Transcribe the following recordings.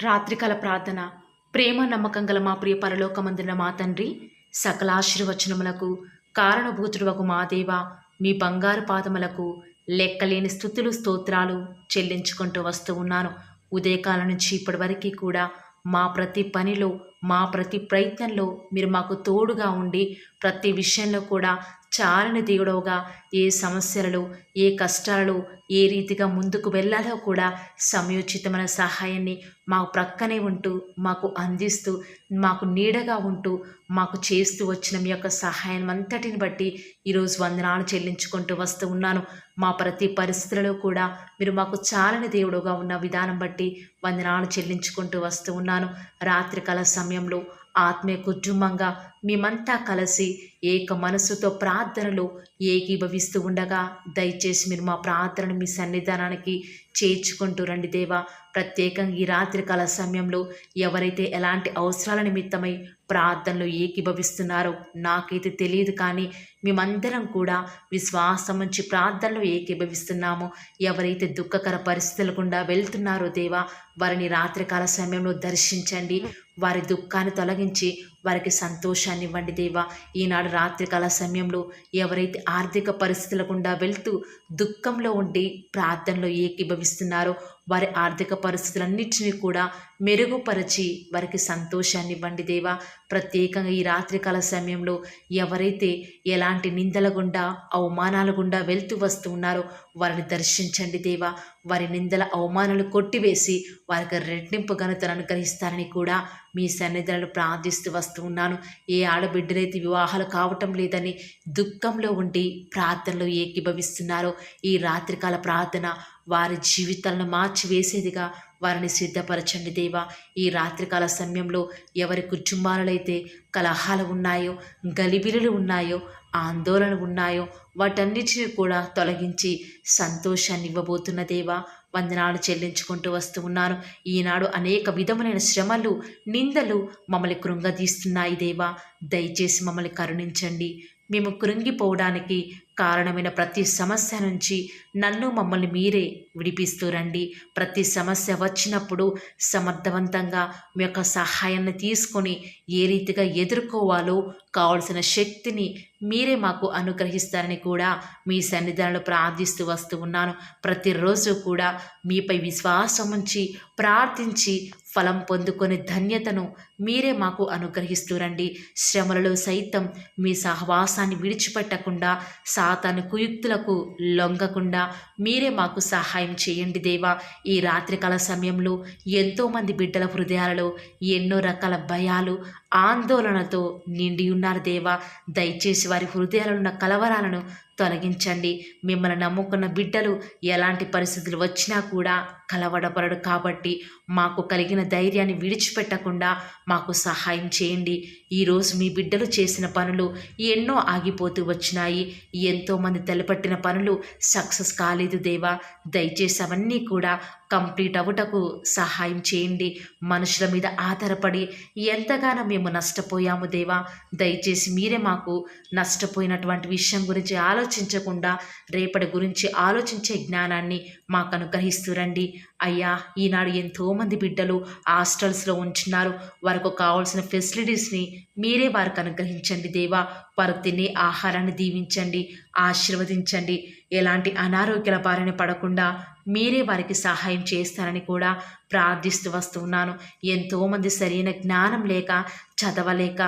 రాత్రికాల ప్రార్థన. ప్రేమ నమ్మకం గల మా ప్రియ పరలోకమందున మా తండ్రి, సకల ఆశీర్వచనములకు కారణభూతుడవగు మా దేవ, మీ బంగారు పాదములకు లెక్కలేని స్థుతులు స్తోత్రాలు చెల్లించుకుంటూ వస్తూ ఉన్నాను. ఉదయకాలం నుంచి ఇప్పటి వరకు కూడా మా ప్రతి పనిలో, మా ప్రతి ప్రయత్నంలో మీరు మాకు తోడుగా ఉండి, ప్రతి విషయంలో కూడా చాలని దేవుడవుగా, ఏ సమస్యలలో, ఏ కష్టాలలో ఏ రీతిగా ముందుకు వెళ్ళాలో కూడా సమయోచితమైన సహాయాన్ని మా ప్రక్కనే ఉంటూ, మాకు అందిస్తూ, మాకు నీడగా ఉంటూ, మాకు చేస్తూ వచ్చిన మీ యొక్క సహాయం అంతటిని బట్టి ఈరోజు వందనాలు చెల్లించుకుంటూ వస్తూ ఉన్నాను. మా ప్రతి పరిస్థితులలో కూడా మీరు మాకు చాలని దేవుడుగా ఉన్న విధానం బట్టి వందనాలు చెల్లించుకుంటూ వస్తూ ఉన్నాను. రాత్రికాల సమయంలో ఆత్మీయ కుటుంబంగా మేమంతా కలిసి ఏక మనసుతో ప్రార్థనలు ఏకీభవిస్తూ ఉండగా దయచేసి మీరు మా ప్రార్థనను మీ సన్నిధానానికి చేర్చుకుంటూ రండి దేవా. ప్రత్యేకంగా ఈ రాత్రికాల సమయంలో ఎవరైతే ఎలాంటి అవసరాల నిమిత్తమై ప్రార్థనలు ఏకీభవిస్తున్నారో నాకైతే తెలియదు, కానీ మేమందరం కూడా విశ్వాసం నుంచి ప్రార్థనలు ఏకీభవిస్తున్నాము. ఎవరైతే దుఃఖకర పరిస్థితుల గుండా వెళ్తున్నారో దేవా, వారిని రాత్రికాల సమయంలో దర్శించండి. వారి దుఃఖాన్ని తొలగించి వారికి సంతోషాన్ని ఇవ్వండి దేవా. ఈనాడు రాత్రికాల సమయంలో ఎవరైతే ఆర్థిక పరిస్థితుల గుండా వెళ్తూ దుఃఖంలో ఉండి ప్రార్థనలో ఏకీభవిస్తున్నారో వారి ఆర్థిక పరిస్థితులన్నింటినీ కూడా మెరుగుపరిచి వారికి సంతోషాన్ని ఇవ్వండి దేవా. ప్రత్యేకంగా ఈ రాత్రికాల సమయంలో ఎవరైతే ఎలాంటి నిందల గుండా, అవమానాల గుండా వెళ్తూ వస్తూ ఉన్నారో వారిని దర్శించండి దేవా. వారి నిందల అవమానాలు కొట్టివేసి వారికి రెట్టింపు ఘనతను అనుగ్రహిస్తారని కూడా మీ సన్నిధులను ప్రార్థిస్తూ వస్తూ ఉన్నాను. ఏ ఆడబిడ్డలైతే వివాహాలు కావటం లేదని దుఃఖంలో ఉండి ప్రార్థనలో ఏకీభవిస్తున్నారో ఈ రాత్రికాల ప్రార్థన వారి జీవితాలను మార్చివేసేదిగా వారిని సిద్ధపరచండి దేవా. ఈ రాత్రికాల సమయంలో ఎవరి కుటుంబాలలో అయితే కలహాలు ఉన్నాయో, గలిబిలులు ఉన్నాయో, ఆందోళన ఉన్నాయో వాటన్నిటిని కూడా తొలగించి సంతోషాన్ని ఇవ్వబోతున్న దేవా, వందనాలు చెల్లించుకుంటూ వస్తూ ఉన్నాను. ఈనాడు అనేక విధములైన శ్రమలు, నిందలు మమ్మల్ని కృంగదీస్తున్నాయి దేవా. దయచేసి మమ్మల్ని కరుణించండి. మేము కృంగిపోవడానికి కారణమైన ప్రతి సమస్య నుంచి మమ్మల్ని మీరే విడిపిస్తూ రండి. ప్రతి సమస్య వచ్చినప్పుడు సమర్థవంతంగా మీ యొక్క సహాయాన్ని తీసుకొని ఏ రీతిగా ఎదుర్కోవాలో కావలసిన శక్తిని మీరే మాకు అనుగ్రహిస్తారని కూడా మీ సన్నిధానంలో ప్రార్థిస్తూ వస్తూ ఉన్నాను. ప్రతిరోజు కూడా మీపై విశ్వాసం ఉంచి ప్రార్థించి ఫలం పొందుకొని ధన్యతను మీరే మాకు అనుగ్రహిస్తూ రండి. శ్రమలలో సైతం మీ సహవాసాన్ని విడిచిపెట్టకుండా, సాతాను కుయుక్తులకు లొంగకుండా మీరే మాకు సహాయం చేయండి దేవా. ఈ రాత్రికాల సమయంలో ఎంతోమంది బిడ్డల హృదయాలలో ఎన్నో రకాల భయాలు, ఆందోళనతో నిండి ఉన్నారు దేవా. దయచేసి వారి హృదయాలలో ఉన్న కలవరాలను తొలగించండి. మిమ్మల్ని నమ్ముకున్న బిడ్డలు ఎలాంటి పరిస్థితులు వచ్చినా కూడా కలవడపడడు కాబట్టి మాకు కలిగిన ధైర్యాన్ని విడిచిపెట్టకుండా మాకు సహాయం చేయండి. ఈరోజు మీ బిడ్డలు చేసిన పనులు ఎన్నో ఆగిపోతూ వచ్చినాయి. ఎంతోమంది తలపట్టిన పనులు సక్సెస్ కాలేదు దేవా. దయచేసి అవన్నీ కూడా కంప్లీట్ అవ్వటకు సహాయం చేయండి. మనుషుల మీద ఆధారపడి ఎంతగానో మేము నష్టపోయాము దేవా. దయచేసి మీరే మాకు నష్టపోయినటువంటి విషయం గురించి ఆలోచించకుండా రేపటి గురించి ఆలోచించే జ్ఞానాన్ని మాకు అనుగ్రహిస్తూ రండి. అయ్యా, ఈనాడు ఎంతోమంది బిడ్డలు హాస్టల్స్లో ఉంటున్నారు. వారికి కావాల్సిన ఫెసిలిటీస్ని మీరే వారికి అనుగ్రహించండి దేవా. వారు తినే ఆహారాన్ని దీవించండి, ఆశీర్వదించండి. ఎలాంటి అనారోగ్యాల బారిన పడకుండా మీరే వారికి సహాయం చేస్తారని కూడా ప్రార్థిస్తూ వస్తున్నాను. ఎంతోమంది సరైన జ్ఞానం లేక, చదవలేక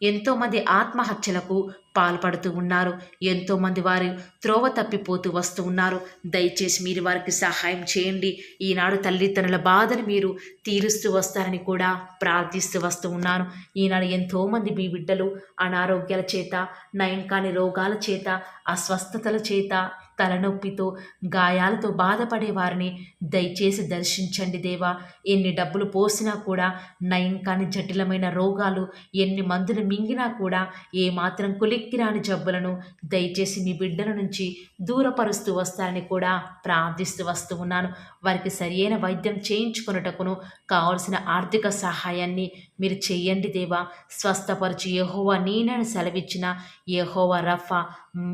ఎంతోమంది ఆత్మహత్యలకు పాల్పడుతూ ఉన్నారు. ఎంతోమంది వారు త్రోవ తప్పిపోతూ వస్తూ ఉన్నారు. దయచేసి మీరు వారికి సహాయం చేయండి. ఈనాడు తల్లిదండ్రుల బాధను మీరు తీరుస్తూ వస్తారని కూడా ప్రార్థిస్తూ వస్తూ ఉన్నాను. ఈనాడు ఎంతోమంది మీ బిడ్డలు అనారోగ్యాల చేత, నయం కాని రోగాల చేత, అస్వస్థతల చేత, తలనొప్పితో, గాయాలతో బాధపడే వారిని దయచేసి దర్శించండి దేవా. ఎన్ని డబ్బులు పోసినా కూడా నయం కాని జటిలమైన రోగాలు, ఎన్ని మందులు మింగినా కూడా ఏమాత్రం కులిక్కిరాని జబ్బులను దయచేసి మీ బిడ్డల నుంచి దూరపరుస్తూ వస్తారని కూడా ప్రార్థిస్తూ వస్తూ ఉన్నాను. వారికి సరియైన వైద్యం చేయించుకొనుటకును కావలసిన ఆర్థిక సహాయాన్ని మీరు చెయ్యండి దేవా. స్వస్థపరిచి యెహోవా నేనని సెలవిచ్చిన యెహోవా రఫా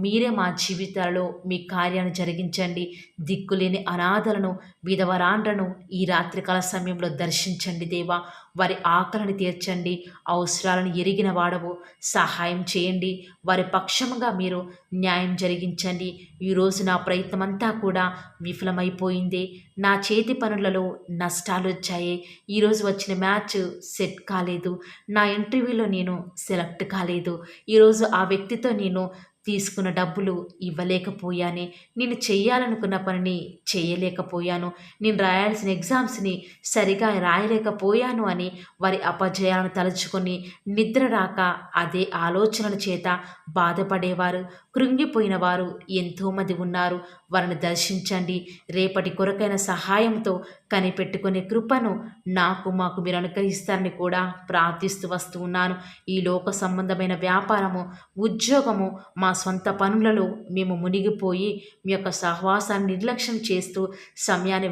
మీరే మా జీవితాలలో మీ కార్యాన్ని జరిగించండి. దిక్కులేని అనాథలను, విధవరాండ్రను ఈ రాత్రికాల సమయంలో దర్శించండి దేవా. వారి ఆకలిని తీర్చండి. అవసరాలను ఎరిగిన వాడవు, సహాయం చేయండి. వారి పక్షముగా మీరు న్యాయం జరిగించండి. ఈరోజు నా ప్రయత్నమంతా కూడా విఫలమైపోయింది. నా చేతి పనులలో నష్టాలు వచ్చాయి. ఈరోజు వచ్చిన మ్యాచ్ సెట్ కాలేదు. నా ఇంటర్వ్యూలో నేను సెలెక్ట్ కాలేదు. ఈరోజు ఆ వ్యక్తితో నేను తీసుకున్న డబ్బులు ఇవ్వలేకపోయానే. నేను చేయాలనుకున్న పనిని చేయలేకపోయాను. నేను రాయాల్సిన ఎగ్జామ్స్ని సరిగా రాయలేకపోయాను అని వారి అపజయాలను తలుచుకొని నిద్ర రాక అదే ఆలోచనల చేత బాధపడేవారు, కృంగిపోయిన వారు ఎంతోమంది ఉన్నారు. వారిని దర్శించండి. రేపటి కొరకైన సహాయంతో కనిపెట్టుకునే కృపను మాకు మీరు అనుగ్రహిస్తారని కూడా ప్రార్థిస్తూ వస్తూ ఉన్నాను. ఈ లోక సంబంధమైన వ్యాపారము, ఉద్యోగము, మా సొంత పనులలో మేము మునిగిపోయి మీ యొక్క సహవాసాన్ని నిర్లక్ష్యం చేస్తూ సమయాన్ని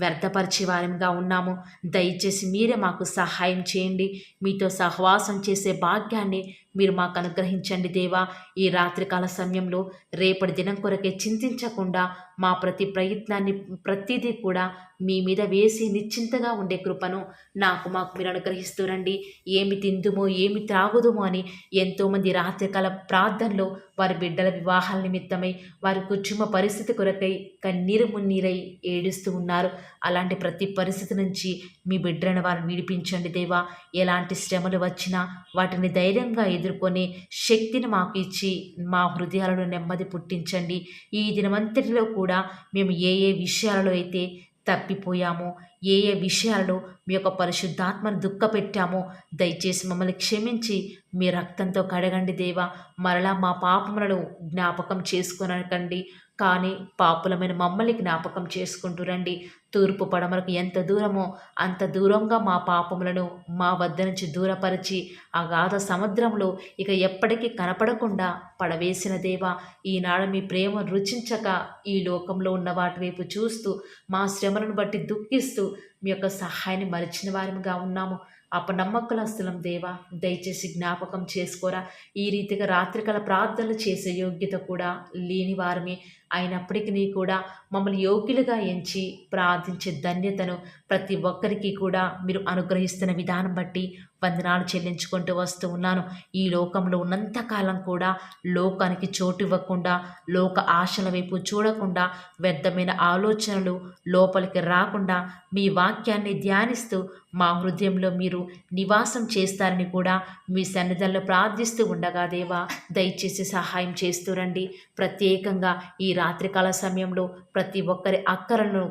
వ్యర్థపరిచేవారిగా ఉన్నాము. దయచేసి మీరే మాకు సహాయం చేయండి. మీతో సహవాసం చేసే భాగ్యాన్ని మీరు మాకు అనుగ్రహించండి దేవా. ఈ రాత్రికాల సమయంలో రేపటి దినం కొరకే చింతించకుండా మా ప్రతి ప్రయత్నాన్ని ప్రతిదీ కూడా మీ మీద వేసి నిశ్చింతగా ఉండే కృపను మాకు మీరు అనుగ్రహిస్తూరండి. ఏమి తిందుమో ఏమి త్రాగుదుమో అని ఎంతోమంది రాత్రికాల ప్రార్థనలో వారి బిడ్డల వివాహాల నిమిత్తమై, వారి కుటుంబ పరిస్థితి కొరకై కన్నీరు మున్నీరై ఏడుస్తూ ఉన్నారు. అలాంటి ప్రతి పరిస్థితి నుంచి మీ బిడ్డలను వారిని విడిపించండి దేవా. ఎలాంటి శ్రమలు వచ్చినా వాటిని ధైర్యంగా ఎదుర్కొనే శక్తిని మాకు ఇచ్చి మా హృదయాలను నెమ్మది పుట్టించండి. ఈ దినమంతటిలో కూడా మేము ఏ విషయాలలో అయితే తప్పిపోయామో, ఏ విషయాలలో మీ యొక్క పరిశుద్ధాత్మను దుఃఖపెట్టామో దయచేసి మమ్మల్ని క్షమించి మీ రక్తంతో కడగండి దేవా. మరలా మా పాపములను జ్ఞాపకం చేసుకొనకండి, కానీ పాపులమైన మమ్మల్ని జ్ఞాపకం చేసుకుంటూ రండి. తూర్పు పడమరకు ఎంత దూరమో అంత దూరంగా మా పాపములను మా వద్ద నుంచి దూరపరిచి అగాధ సముద్రంలో ఇక ఎప్పటికీ కనపడకుండా పడవేసిన దేవా. ఈనాడు మీ ప్రేమ రుచించక ఈ లోకంలో ఉన్న వాటి వైపు చూస్తూ మా శ్రమలను బట్టి దుఃఖిస్తూ మీ యొక్క సహాయాన్ని మరిచిన వారిగా ఉన్నాము. అపనమ్మకులస్తులం దేవా, దయచేసి జ్ఞాపకం చేసుకోరా. ఈ రీతిగా రాత్రికాల ప్రార్థనలు చేసే యోగ్యత కూడా లేని వారమే అయినప్పటికీ కూడా మమ్మల్ని యోగ్యులుగా ఎంచి ప్రార్థించే ధన్యతను ప్రతి ఒక్కరికి కూడా మీరు అనుగ్రహిస్తున్న విధానం బట్టి వందనాలు చెల్లించుకుంటూ వస్తూ ఉన్నాను. ఈ లోకంలో ఉన్నంతకాలం కూడా లోకానికి చోటు ఇవ్వకుండా, లోక ఆశల వైపు చూడకుండా, వ్యర్థమైన ఆలోచనలు లోపలికి రాకుండా మీ వాక్యాన్ని ధ్యానిస్తూ మా హృదయంలో మీరు నివాసం చేస్తారని కూడా మీ సన్నిధంలో ప్రార్థిస్తూ ఉండగా దేవా, దయచేసి సహాయం చేస్తూ రండి. ప్రత్యేకంగా ఈ రాత్రికాల సమయంలో ప్రతి ఒక్కరి అక్కరలను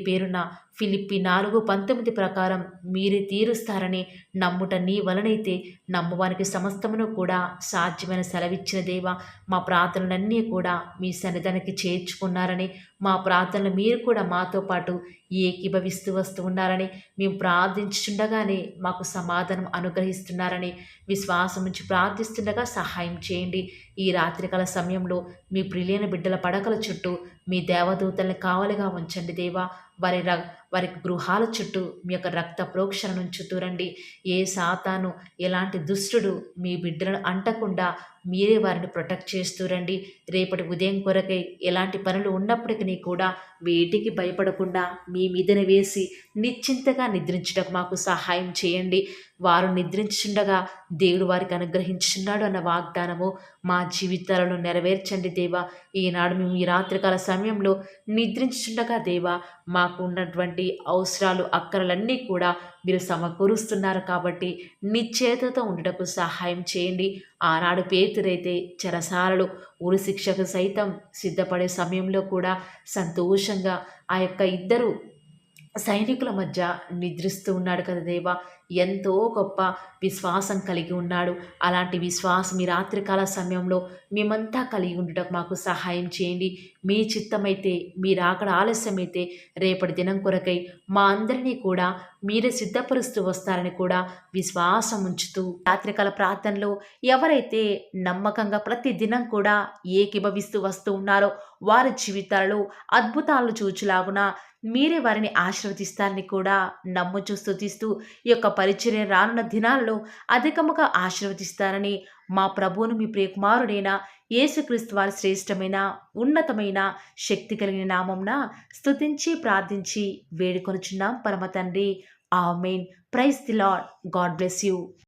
పేరున ఫిలిప్పి 4:19 ప్రకారం మీరే తీరుస్తారని నమ్ముట నీ వలనైతే నమ్మువానికి సమస్తమును కూడా సాధ్యమైన సెలవిచ్చిన దేవా, మా ప్రార్థనలన్నీ కూడా మీ సన్నిధానికి చేర్చుకున్నారని, మా ప్రార్థనలు మీరు కూడా మాతో పాటు ఏకీభవిస్తూ వస్తూ ఉన్నారని, మేము ప్రార్థించుండగానే మాకు సమాధానం అనుగ్రహిస్తున్నారని విశ్వాసం నుంచి ప్రార్థిస్తుండగా సహాయం చేయండి. ఈ రాత్రికాల సమయంలో మీ ప్రియులైన బిడ్డల పడకల చుట్టూ మీ దేవదూతల్ని కావలిగా ఉంచండి దేవా. వారి గృహాల చుట్టూ మీ యొక్క రక్త ప్రోక్షణ ఉంచుతూరండి. ఏ సాతాను, ఎలాంటి దుష్టుడు మీ బిడ్డలను అంటకుండా మీరే వారిని ప్రొటెక్ట్ చేస్తూరండి. రేపటి ఉదయం కొరకై ఎలాంటి పనులు ఉన్నప్పటికీ కూడా వేటికి భయపడకుండా మీ మీదన వేసి నిశ్చింతగా నిద్రించడానికి మాకు సహాయం చేయండి. వారు నిద్రించుండగా దేవుడు వారికి అనుగ్రహించున్నాడు అన్న వాగ్దానము మా జీవితాలను నెరవేర్చండి దేవా. ఈనాడు మేము ఈ రాత్రికాల సమయంలో నిద్రించుండగా దేవా, మాకు ఉన్నటువంటి అవసరాలు, అక్కరలన్నీ కూడా మీరు సమకూరుస్తున్నారు కాబట్టి నిశ్చేతతో ఉండటకు సహాయం చేయండి. ఆనాడు పేతురైతే చెరసాలలు, ఉరి శిక్షకు సైతం సిద్ధపడే సమయంలో కూడా సంతోషంగా ఆ యొక్క ఇద్దరు సైనికుల మధ్య నిద్రిస్తూ ఉన్నాడు కదా దేవా. ఎంతో గొప్ప విశ్వాసం కలిగి ఉన్నాడు. అలాంటి విశ్వాసం ఈ రాత్రికాల సమయంలో మేమంతా కలిగి ఉండటం మాకు సహాయం చేయండి. మీ చిత్తమైతే, మీరు అక్కడ ఆలస్యమైతే రేపటి దినం కొరకై మా అందరినీ కూడా మీరే సిద్ధపరుస్తూ వస్తారని కూడా విశ్వాసం ఉంచుతూ రాత్రికాల ప్రార్థనలో ఎవరైతే నమ్మకంగా ప్రతి దినం కూడా ఏకీభవిస్తూ వస్తూ ఉన్నారో వారి జీవితాలలో అద్భుతాలను చూచులాగున మీరే వారిని ఆశీర్వదిస్తారని కూడా నమ్ముచూ స్తుతిస్తూ ఈ యొక్క పరిచర్య రానున్న దినాల్లో అధికముగా ఆశీర్వదిస్తారని మా ప్రభువును, మీ ప్రియకుమారుడైన యేసుక్రీస్తు వారి శ్రేష్టమైన ఉన్నతమైన శక్తి కలిగిన నామంన స్తుతించి ప్రార్థించి వేడుకొనుచున్నాం పరమ తండ్రి. ఆమేన్. Praise the Lord. God bless you.